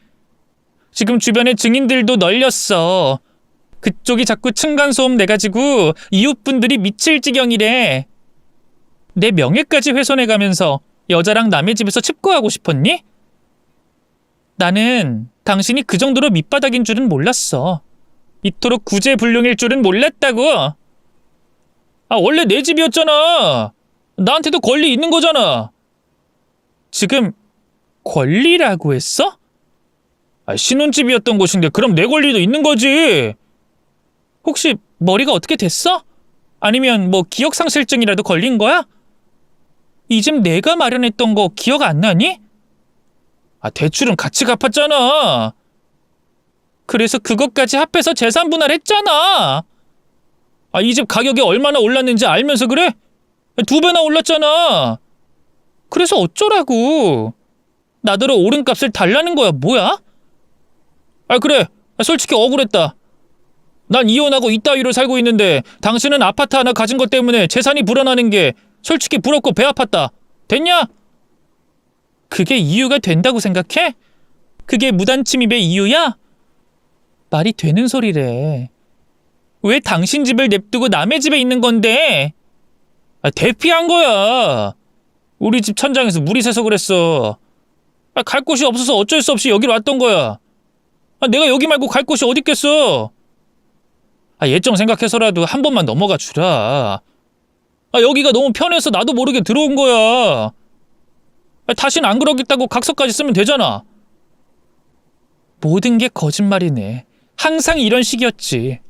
S1: 지금 주변에 증인들도 널렸어. 그쪽이 자꾸 층간소음 내가지고 이웃분들이 미칠 지경이래. 내 명예까지 훼손해가면서 여자랑 남의 집에서 칩거하고 싶었니? 나는 당신이 그 정도로 밑바닥인 줄은 몰랐어. 이토록 구제불능일 줄은 몰랐다고. 원래 내 집이었잖아. 나한테도 권리 있는 거잖아. 지금 권리라고 했어? 신혼집이었던 곳인데 그럼 내 권리도 있는 거지. 혹시 머리가 어떻게 됐어? 아니면 뭐 기억상실증이라도 걸린 거야? 이 집 내가 마련했던 거 기억 안 나니? 대출은 같이 갚았잖아. 그래서 그것까지 합해서 재산 분할했잖아. 이 집 가격이 얼마나 올랐는지 알면서 그래? 2배나 올랐잖아. 그래서 어쩌라고. 나더러 오른 값을 달라는 거야 뭐야? 그래, 솔직히 억울했다. 난 이혼하고 이따위로 살고 있는데 당신은 아파트 하나 가진 것 때문에 재산이 불어나는 게 솔직히 부럽고 배 아팠다. 됐냐? 그게 이유가 된다고 생각해? 그게 무단침입의 이유야? 말이 되는 소리래. 왜 당신 집을 냅두고 남의 집에 있는 건데? 대피한 거야. 우리 집 천장에서 물이 새서 그랬어. 갈 곳이 없어서 어쩔 수 없이 여기로 왔던 거야. 내가 여기 말고 갈 곳이 어디 있겠어. 예정 생각해서라도 한 번만 넘어가 주라. 여기가 너무 편해서 나도 모르게 들어온 거야. 다신 안 그러겠다고 각서까지 쓰면 되잖아. 모든 게 거짓말이네. 항상 이런 식이었지.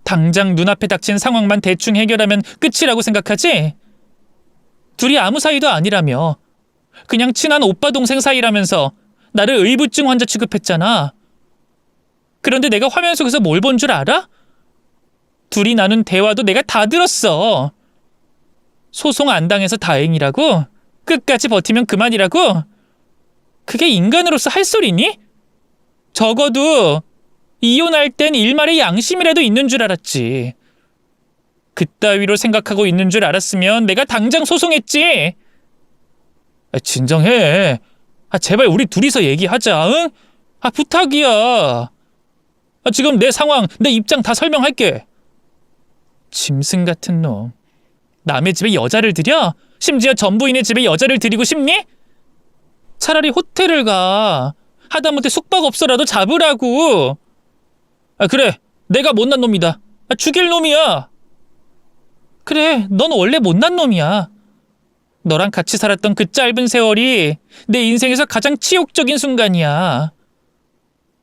S1: 당장 눈앞에 닥친 상황만 대충 해결하면 끝이라고 생각하지? 둘이 아무 사이도 아니라며. 그냥 친한 오빠 동생 사이라면서 나를 의부증 환자 취급했잖아. 그런데 내가 화면 속에서 뭘 본 줄 알아? 둘이 나눈 대화도 내가 다 들었어. 소송 안 당해서 다행이라고? 끝까지 버티면 그만이라고? 그게 인간으로서 할 소리니? 적어도 이혼할 땐 일말의 양심이라도 있는 줄 알았지. 그따위로 생각하고 있는 줄 알았으면 내가 당장 소송했지. 진정해. 제발 우리 둘이서 얘기하자, 응? 부탁이야. 지금 내 상황, 내 입장 다 설명할게. 짐승 같은 놈. 남의 집에 여자를 들여? 심지어 전부인의 집에 여자를 들이고 싶니? 차라리 호텔을 가. 하다못해 숙박업소라도 잡으라고. 그래, 내가 못난 놈이다. 죽일 놈이야. 그래, 넌 원래 못난 놈이야. 너랑 같이 살았던 그 짧은 세월이 내 인생에서 가장 치욕적인 순간이야.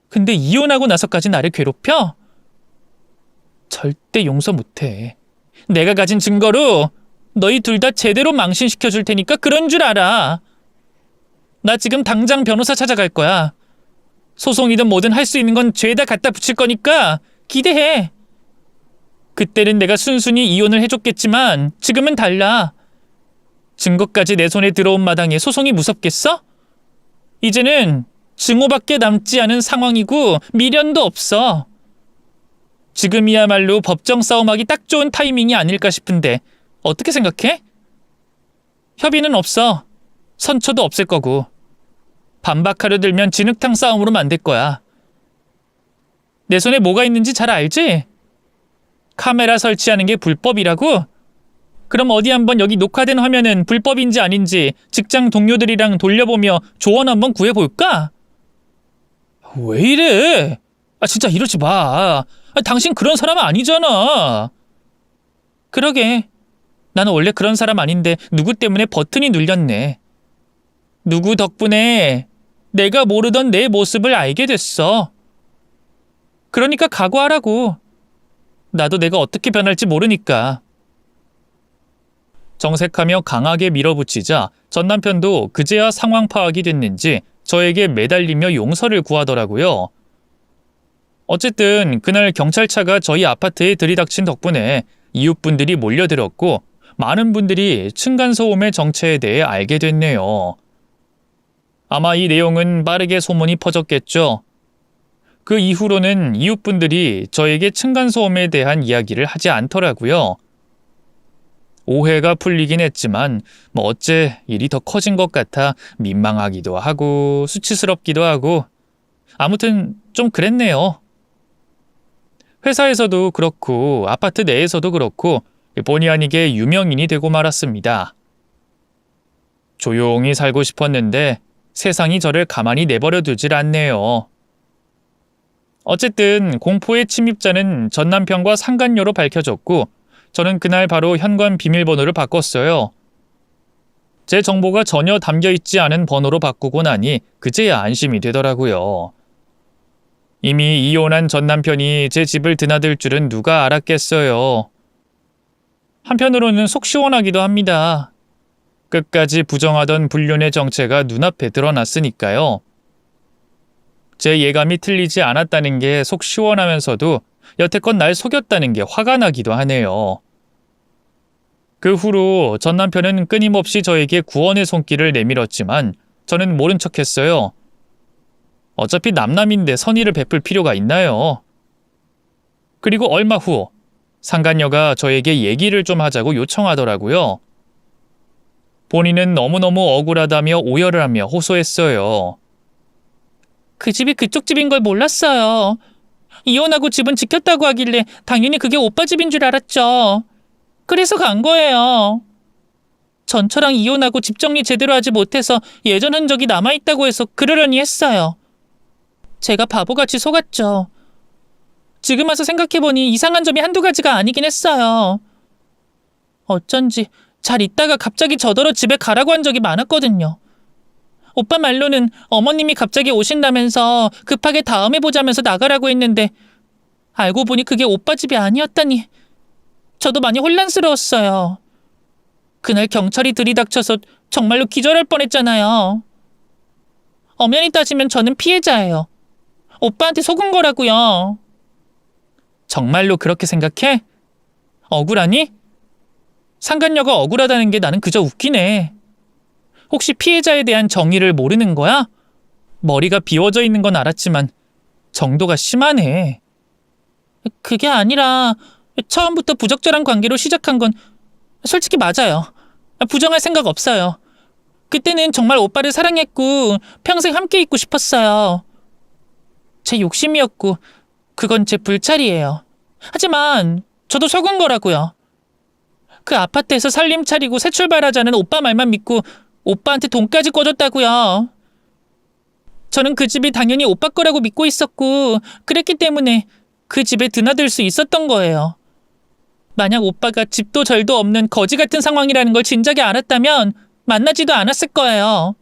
S1: 근데 이혼하고 나서까지 나를 괴롭혀? 절대 용서 못해. 내가 가진 증거로 너희 둘 다 제대로 망신시켜 줄 테니까 그런 줄 알아. 나 지금 당장 변호사 찾아갈 거야. 소송이든 뭐든 할 수 있는 건 죄다 갖다 붙일 거니까 기대해. 그때는 내가 순순히 이혼을 해줬겠지만 지금은 달라. 증거까지 내 손에 들어온 마당에 소송이 무섭겠어? 이제는 증오밖에 남지 않은 상황이고 미련도 없어. 지금이야말로 법정 싸움하기 딱 좋은 타이밍이 아닐까 싶은데 어떻게 생각해? 협의는 없어. 선처도 없을 거고. 반박하려 들면 진흙탕 싸움으로 만들 거야. 내 손에 뭐가 있는지 잘 알지? 카메라 설치하는 게 불법이라고? 그럼 어디 한번 여기 녹화된 화면은 불법인지 아닌지 직장 동료들이랑 돌려보며 조언 한번 구해볼까? 왜 이래? 진짜 이러지 마. 당신 그런 사람 아니잖아. 그러게. 나는 원래 그런 사람 아닌데 누구 때문에 버튼이 눌렸네. 누구 덕분에 내가 모르던 내 모습을 알게 됐어. 그러니까 각오하라고. 나도 내가 어떻게 변할지 모르니까. 정색하며 강하게 밀어붙이자 전 남편도 그제야 상황 파악이 됐는지 저에게 매달리며 용서를 구하더라고요. 어쨌든 그날 경찰차가 저희 아파트에 들이닥친 덕분에 이웃분들이 몰려들었고 많은 분들이 층간소음의 정체에 대해 알게 됐네요. 아마 이 내용은 빠르게 소문이 퍼졌겠죠. 그 이후로는 이웃분들이 저에게 층간소음에 대한 이야기를 하지 않더라고요. 오해가 풀리긴 했지만 어째 일이 더 커진 것 같아 민망하기도 하고 수치스럽기도 하고 아무튼 좀 그랬네요. 회사에서도 그렇고 아파트 내에서도 그렇고 본의 아니게 유명인이 되고 말았습니다. 조용히 살고 싶었는데 세상이 저를 가만히 내버려 두질 않네요. 어쨌든 공포의 침입자는 전 남편과 상간녀로 밝혀졌고 저는 그날 바로 현관 비밀번호를 바꿨어요. 제 정보가 전혀 담겨있지 않은 번호로 바꾸고 나니 그제야 안심이 되더라고요. 이미 이혼한 전 남편이 제 집을 드나들 줄은 누가 알았겠어요. 한편으로는 속 시원하기도 합니다. 끝까지 부정하던 불륜의 정체가 눈앞에 드러났으니까요. 제 예감이 틀리지 않았다는 게 속 시원하면서도 여태껏 날 속였다는 게 화가 나기도 하네요. 그 후로 전 남편은 끊임없이 저에게 구원의 손길을 내밀었지만 저는 모른 척했어요. 어차피 남남인데 선의를 베풀 필요가 있나요? 그리고 얼마 후 상간녀가 저에게 얘기를 좀 하자고 요청하더라고요. 본인은 너무너무 억울하다며 오열을 하며 호소했어요. 그 집이 그쪽 집인 걸 몰랐어요. 이혼하고 집은 지켰다고 하길래 당연히 그게 오빠 집인 줄 알았죠. 그래서 간 거예요. 전처랑 이혼하고 집 정리 제대로 하지 못해서 예전 흔적이 남아있다고 해서 그러려니 했어요. 제가 바보같이 속았죠. 지금 와서 생각해보니 이상한 점이 한두 가지가 아니긴 했어요. 어쩐지 잘 있다가 갑자기 저더러 집에 가라고 한 적이 많았거든요. 오빠 말로는 어머님이 갑자기 오신다면서 급하게 다음에 보자면서 나가라고 했는데 알고 보니 그게 오빠 집이 아니었다니 저도 많이 혼란스러웠어요. 그날 경찰이 들이닥쳐서 정말로 기절할 뻔했잖아요. 엄연히 따지면 저는 피해자예요. 오빠한테 속은 거라고요. 정말로 그렇게 생각해? 억울하니? 상간녀가 억울하다는 게 나는 그저 웃기네. 혹시 피해자에 대한 정의를 모르는 거야? 머리가 비워져 있는 건 알았지만 정도가 심하네. 그게 아니라 처음부터 부적절한 관계로 시작한 건 솔직히 맞아요. 부정할 생각 없어요. 그때는 정말 오빠를 사랑했고 평생 함께 있고 싶었어요. 제 욕심이었고 그건 제 불찰이에요. 하지만 저도 속은 거라고요. 그 아파트에서 살림 차리고 새 출발하자는 오빠 말만 믿고 오빠한테 돈까지 꿔줬다고요. 저는 그 집이 당연히 오빠 거라고 믿고 있었고 그랬기 때문에 그 집에 드나들 수 있었던 거예요. 만약 오빠가 집도 절도 없는 거지 같은 상황이라는 걸 진작에 알았다면 만나지도 않았을 거예요.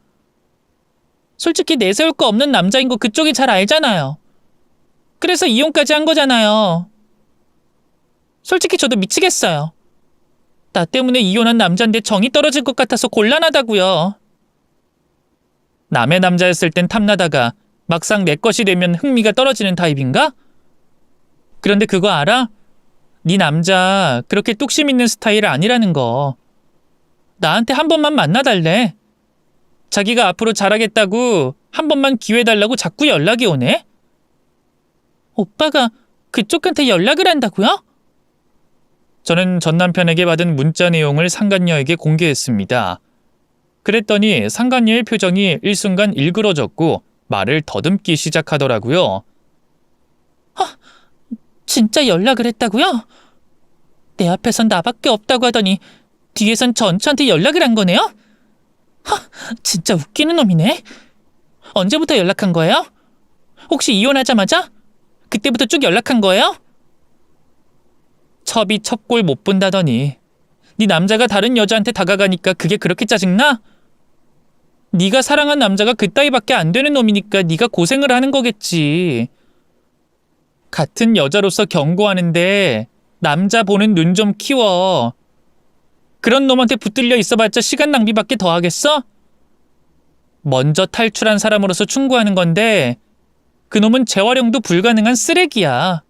S1: 솔직히 내세울 거 없는 남자인 거 그쪽이 잘 알잖아요. 그래서 이혼까지 한 거잖아요.
S2: 솔직히 저도 미치겠어요. 나 때문에 이혼한 남잔데 정이 떨어질 것 같아서 곤란하다고요. 남의 남자였을 땐 탐나다가 막상 내 것이 되면 흥미가 떨어지는 타입인가? 그런데 그거 알아? 네 남자 그렇게 뚝심 있는 스타일 아니라는 거. 나한테 한 번만 만나달래. 자기가 앞으로 잘하겠다고 한 번만 기회 달라고 자꾸 연락이 오네? 오빠가 그쪽한테 연락을 한다고요? 저는 전 남편에게 받은 문자 내용을 상간녀에게 공개했습니다. 그랬더니 상간녀의 표정이 일순간 일그러졌고 말을 더듬기 시작하더라고요. 진짜 연락을 했다고요? 내 앞에선 나밖에 없다고 하더니 뒤에선 전처한테 연락을 한 거네요? 진짜 웃기는 놈이네. 언제부터 연락한 거예요? 혹시 이혼하자마자? 그때부터 쭉 연락한 거예요? 첩이 첩골 못 본다더니 네 남자가 다른 여자한테 다가가니까 그게 그렇게 짜증나? 네가 사랑한 남자가 그따위밖에 안 되는 놈이니까 네가 고생을 하는 거겠지. 같은 여자로서 경고하는데 남자 보는 눈 좀 키워. 그런 놈한테 붙들려 있어봤자 시간 낭비밖에 더 하겠어? 먼저 탈출한 사람으로서 충고하는 건데 그놈은 재활용도 불가능한 쓰레기야.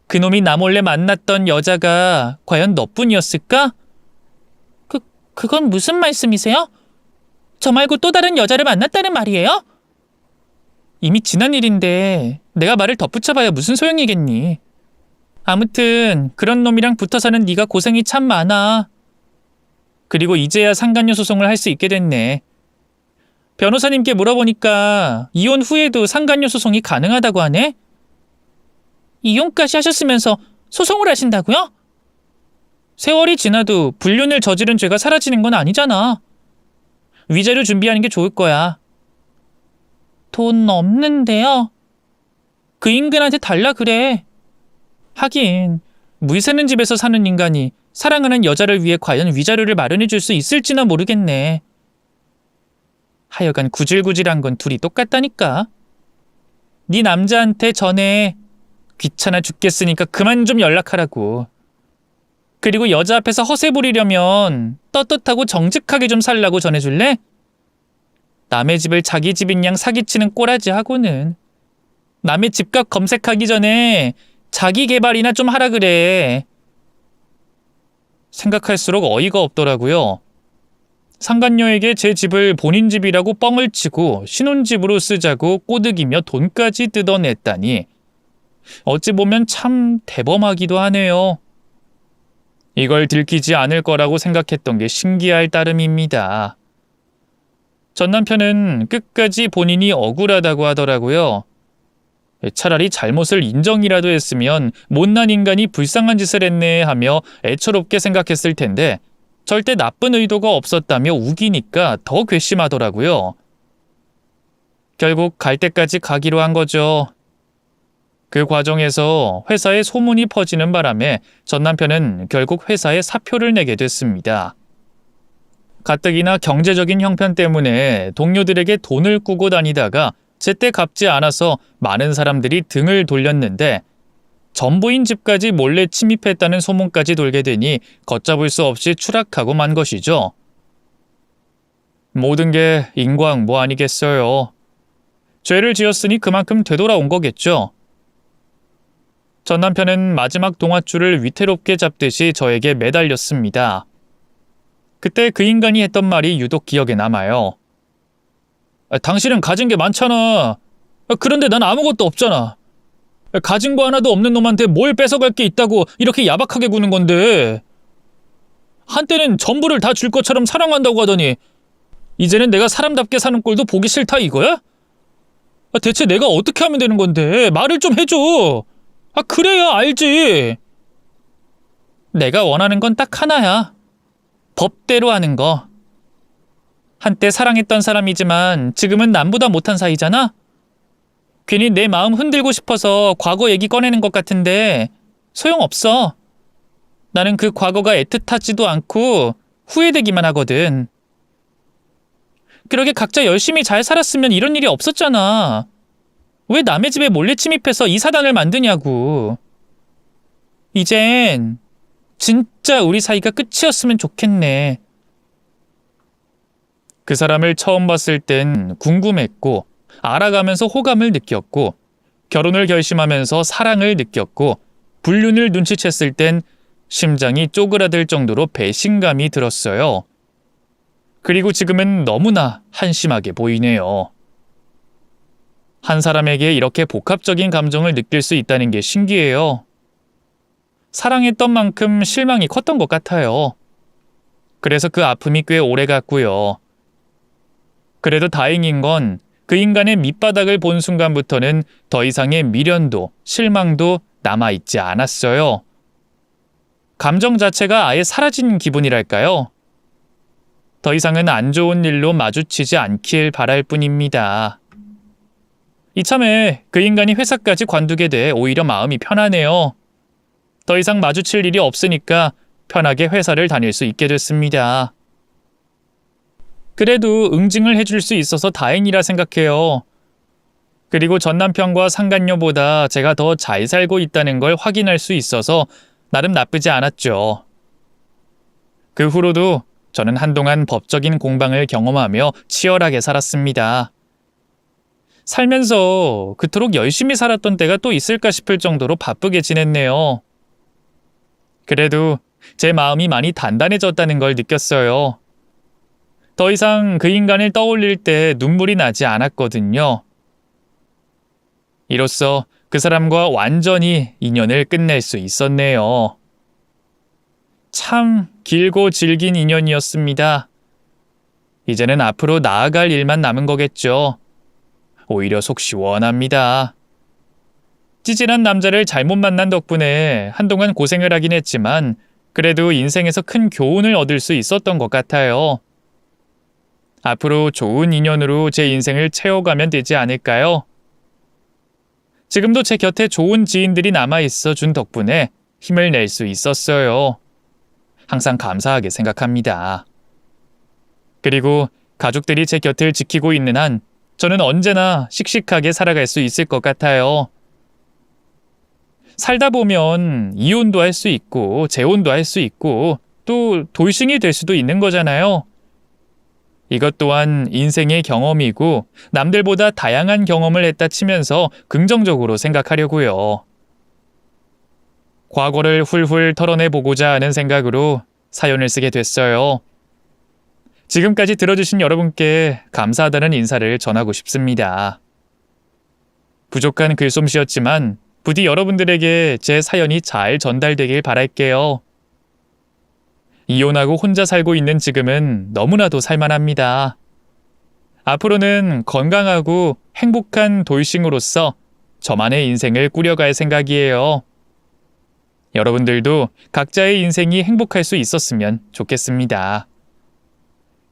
S2: 그놈이 나 몰래 만났던 여자가 과연 너뿐이었을까? 그건 무슨 말씀이세요? 저 말고 또 다른 여자를 만났다는 말이에요? 이미 지난 일인데 내가 말을 덧붙여봐야 무슨 소용이겠니. 아무튼 그런 놈이랑 붙어 사는 네가 고생이 참 많아. 그리고 이제야 상간녀 소송을 할 수 있게 됐네. 변호사님께 물어보니까 이혼 후에도 상간녀 소송이 가능하다고 하네? 이혼까지 하셨으면서 소송을 하신다고요? 세월이 지나도 불륜을 저지른 죄가 사라지는 건 아니잖아. 위자료 준비하는 게 좋을 거야. 돈 없는데요? 그 인간한테 달라 그래. 하긴 물 새는 집에서 사는 인간이 사랑하는 여자를 위해 과연 위자료를 마련해 줄 수 있을지나 모르겠네. 하여간 구질구질한 건 둘이 똑같다니까. 네 남자한테 전에 귀찮아 죽겠으니까 그만 좀 연락하라고. 그리고 여자 앞에서 허세 부리려면 떳떳하고 정직하게 좀 살라고 전해줄래? 남의 집을 자기 집인 양 사기치는 꼬라지하고는 남의 집값 검색하기 전에 자기 개발이나 좀 하라 그래. 생각할수록 어이가 없더라고요. 상간녀에게 제 집을 본인 집이라고 뻥을 치고 신혼집으로 쓰자고 꼬드기며 돈까지 뜯어냈다니 어찌 보면 참 대범하기도 하네요. 이걸 들키지 않을 거라고 생각했던 게 신기할 따름입니다. 전 남편은 끝까지 본인이 억울하다고 하더라고요. 차라리 잘못을 인정이라도 했으면 못난 인간이 불쌍한 짓을 했네 하며 애처롭게 생각했을 텐데 절대 나쁜 의도가 없었다며 우기니까 더 괘씸하더라고요. 결국 갈 때까지 가기로 한 거죠. 그 과정에서 회사에 소문이 퍼지는 바람에 전 남편은 결국 회사에 사표를 내게 됐습니다. 가뜩이나 경제적인 형편 때문에 동료들에게 돈을 꾸고 다니다가 제때 갚지 않아서 많은 사람들이 등을 돌렸는데 전부인 집까지 몰래 침입했다는 소문까지 돌게 되니 걷잡을 수 없이 추락하고 만 것이죠. 모든 게 인과응보 아니겠어요. 죄를 지었으니 그만큼 되돌아온 거겠죠. 전 남편은 마지막 동아줄을 위태롭게 잡듯이 저에게 매달렸습니다. 그때 그 인간이 했던 말이 유독 기억에 남아요. 당신은 가진 게 많잖아. 그런데 난 아무것도 없잖아. 가진 거 하나도 없는 놈한테 뭘 뺏어갈 게 있다고 이렇게 야박하게 구는 건데. 한때는 전부를 다 줄 것처럼 사랑한다고 하더니 이제는 내가 사람답게 사는 꼴도 보기 싫다 이거야? 대체 내가 어떻게 하면 되는 건데 말을 좀 해줘. 그래야 알지. 내가 원하는 건 딱 하나야. 법대로 하는 거. 한때 사랑했던 사람이지만 지금은 남보다 못한 사이잖아? 괜히 내 마음 흔들고 싶어서 과거 얘기 꺼내는 것 같은데 소용없어. 나는 그 과거가 애틋하지도 않고 후회되기만 하거든. 그러게 각자 열심히 잘 살았으면 이런 일이 없었잖아. 왜 남의 집에 몰래 침입해서 이 사단을 만드냐고. 이젠 진짜 우리 사이가 끝이었으면 좋겠네.
S1: 그 사람을 처음 봤을 땐 궁금했고, 알아가면서 호감을 느꼈고, 결혼을 결심하면서 사랑을 느꼈고, 불륜을 눈치챘을 땐 심장이 쪼그라들 정도로 배신감이 들었어요. 그리고 지금은 너무나 한심하게 보이네요. 한 사람에게 이렇게 복합적인 감정을 느낄 수 있다는 게 신기해요. 사랑했던 만큼 실망이 컸던 것 같아요. 그래서 그 아픔이 꽤 오래 갔고요. 그래도 다행인 건 그 인간의 밑바닥을 본 순간부터는 더 이상의 미련도 실망도 남아있지 않았어요. 감정 자체가 아예 사라진 기분이랄까요? 더 이상은 안 좋은 일로 마주치지 않길 바랄 뿐입니다. 이참에 그 인간이 회사까지 관두게 돼 오히려 마음이 편하네요. 더 이상 마주칠 일이 없으니까 편하게 회사를 다닐 수 있게 됐습니다. 그래도 응징을 해줄 수 있어서 다행이라 생각해요. 그리고 전 남편과 상간녀보다 제가 더 잘 살고 있다는 걸 확인할 수 있어서 나름 나쁘지 않았죠. 그 후로도 저는 한동안 법적인 공방을 경험하며 치열하게 살았습니다. 살면서 그토록 열심히 살았던 때가 또 있을까 싶을 정도로 바쁘게 지냈네요. 그래도 제 마음이 많이 단단해졌다는 걸 느꼈어요. 더 이상 그 인간을 떠올릴 때 눈물이 나지 않았거든요. 이로써 그 사람과 완전히 인연을 끝낼 수 있었네요. 참 길고 질긴 인연이었습니다. 이제는 앞으로 나아갈 일만 남은 거겠죠. 오히려 속 시원합니다. 찌질한 남자를 잘못 만난 덕분에 한동안 고생을 하긴 했지만 그래도 인생에서 큰 교훈을 얻을 수 있었던 것 같아요. 앞으로 좋은 인연으로 제 인생을 채워가면 되지 않을까요? 지금도 제 곁에 좋은 지인들이 남아있어 준 덕분에 힘을 낼 수 있었어요. 항상 감사하게 생각합니다. 그리고 가족들이 제 곁을 지키고 있는 한 저는 언제나 씩씩하게 살아갈 수 있을 것 같아요. 살다 보면 이혼도 할 수 있고 재혼도 할 수 있고 또 돌싱이 될 수도 있는 거잖아요. 이것 또한 인생의 경험이고 남들보다 다양한 경험을 했다 치면서 긍정적으로 생각하려고요. 과거를 훌훌 털어내보고자 하는 생각으로 사연을 쓰게 됐어요. 지금까지 들어주신 여러분께 감사하다는 인사를 전하고 싶습니다. 부족한 글솜씨였지만 부디 여러분들에게 제 사연이 잘 전달되길 바랄게요. 이혼하고 혼자 살고 있는 지금은 너무나도 살만합니다. 앞으로는 건강하고 행복한 돌싱으로서 저만의 인생을 꾸려갈 생각이에요. 여러분들도 각자의 인생이 행복할 수 있었으면 좋겠습니다.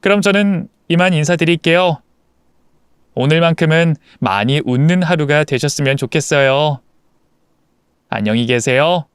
S1: 그럼 저는 이만 인사드릴게요. 오늘만큼은 많이 웃는 하루가 되셨으면 좋겠어요. 안녕히 계세요.